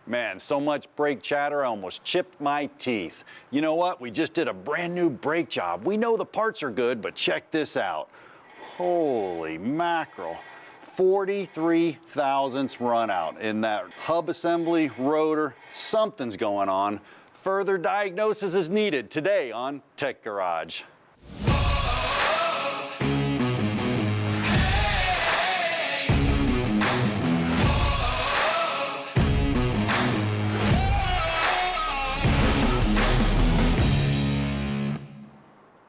Man, so much brake chatter, I almost chipped my teeth. You know what? We just did a brand new brake job. We know the parts are good, but check this out. Holy mackerel. 43 thousandths run out in that hub assembly, rotor. Something's going on. Further diagnosis is needed today on Tech Garage.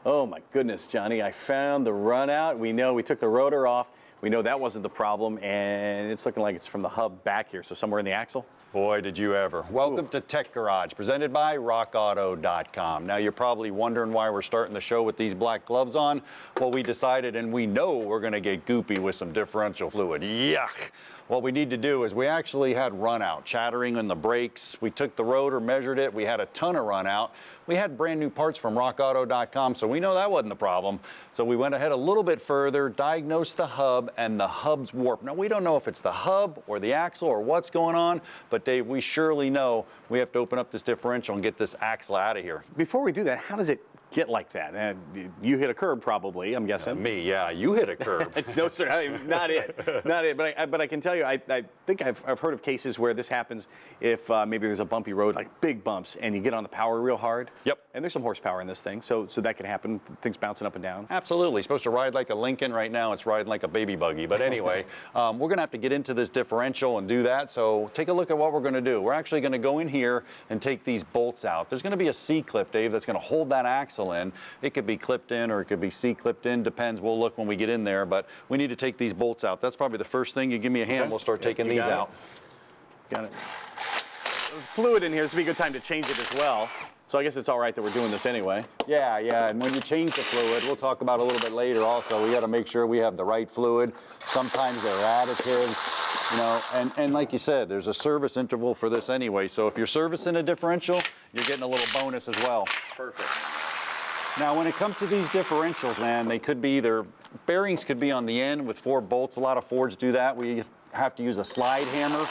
Oh my goodness, Johnny, I found the run out. We know we took the rotor off. We know that wasn't the problem, and it's looking like it's from the hub back here, so somewhere in the axle. Boy, did you ever. Welcome to Tech Garage, presented by RockAuto.com. Now, you're probably wondering why we're starting the show with these black gloves on. Well, we decided, and we know we're going to get goopy with some differential fluid. Yuck. What we need to do is we actually had run out, chattering in the brakes. We took the rotor, measured it. We had a ton of run out. We had brand new parts from RockAuto.com, so we know that wasn't the problem. So we went ahead a little bit further, diagnosed the hub, and the hub's warped. Now, we don't know if it's the hub or the axle or what's going on, but Dave, we surely know we have to open up this differential and get this axle out of here. Before we do that, how does it get like that? You hit a curb probably, I'm guessing. Me, yeah, you hit a curb. No, sir, not it. Not it. But I can tell you, I think I've heard of cases where this happens if maybe there's a bumpy road, like big bumps, and you get on the power real hard. Yep. And there's some horsepower in this thing, so that can happen, things bouncing up and down. Absolutely. It's supposed to ride like a Lincoln. Right now, it's riding like a baby buggy. But anyway, we're going to have to get into this differential and do that. So take a look at what we're going to do. We're actually going to go in here and take these bolts out. There's going to be a C-clip, Dave, that's going to hold that axle in. It could be clipped in or it could be C-clipped in. Depends. We'll look when we get in there. But we need to take these bolts out. That's probably the first thing. You give me a hand, we'll start taking these out. Got it. There's fluid in here. This would be a good time to change it as well. So I guess it's all right that we're doing this anyway. Yeah, and when you change the fluid, we'll talk about it a little bit later also, we got to make sure we have the right fluid. Sometimes they're additives, you know, and like you said, there's a service interval for this anyway, so if you're servicing a differential, you're getting a little bonus as well. Perfect. Now, when it comes to these differentials, man, they could be either, bearings could be on the end with 4 bolts. A lot of Fords do that. We have to use a slide hammer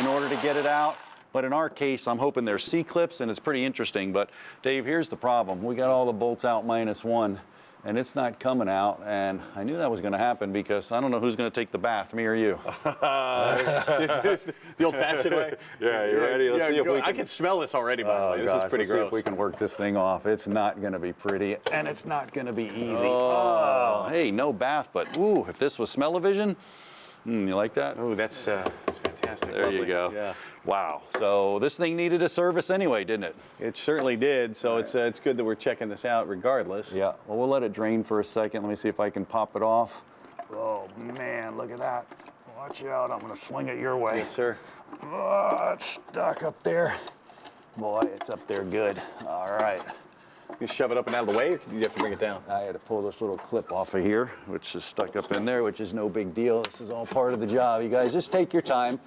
in order to get it out. But in our case, I'm hoping they're C-clips, and it's pretty interesting. But Dave, here's the problem. We got all the bolts out minus 1, and it's not coming out. And I knew that was going to happen because I don't know who's going to take the bath, me or you. The old-fashioned way. Yeah, you ready? Let's see if we can. I can smell this already, by the way. This is pretty Let's gross. see if we can work this thing off. It's not going to be pretty, and it's not going to be easy. Oh. Hey, no bath, but ooh, if this was smell-o-vision, you like that? Oh, that's fantastic. There you go. Yeah. Wow. So this thing needed a service anyway, didn't it? It certainly did. So it's good that we're checking this out regardless. Yeah. Well, we'll let it drain for a second. Let me see if I can pop it off. Oh, man, look at that. Watch out. I'm going to sling it your way. Yes, sir. Oh, it's stuck up there. Boy, it's up there good. All right. You shove it up and out of the way, or you have to bring it down? I had to pull this little clip off of here, which is stuck up in there, which is no big deal. This is all part of the job. You guys just take your time.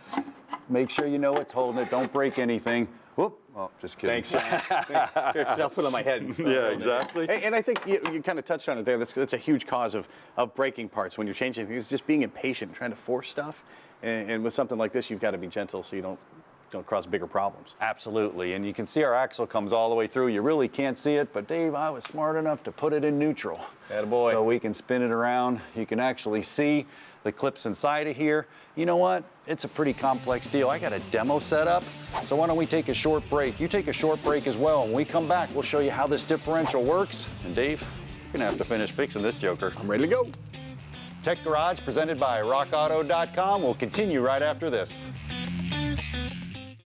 Make sure you know what's holding it. Don't break anything. Whoop. Oh, just kidding. Thanks. I'll put it on my head. Yeah, exactly. And I think you kind of touched on it there. That's a huge cause of breaking parts when you're changing things. It's just being impatient, trying to force stuff. And with something like this, you've got to be gentle so you don't cause bigger problems. Absolutely, and you can see our axle comes all the way through. You really can't see it, but Dave, I was smart enough to put it in neutral. Attaboy. So we can spin it around. You can actually see the clips inside of here. You know what? It's a pretty complex deal. I got a demo set up, so why don't we take a short break? You take a short break as well. When we come back, we'll show you how this differential works. And Dave, you're gonna have to finish fixing this joker. I'm ready to go. Tech Garage, presented by RockAuto.com, will continue right after this.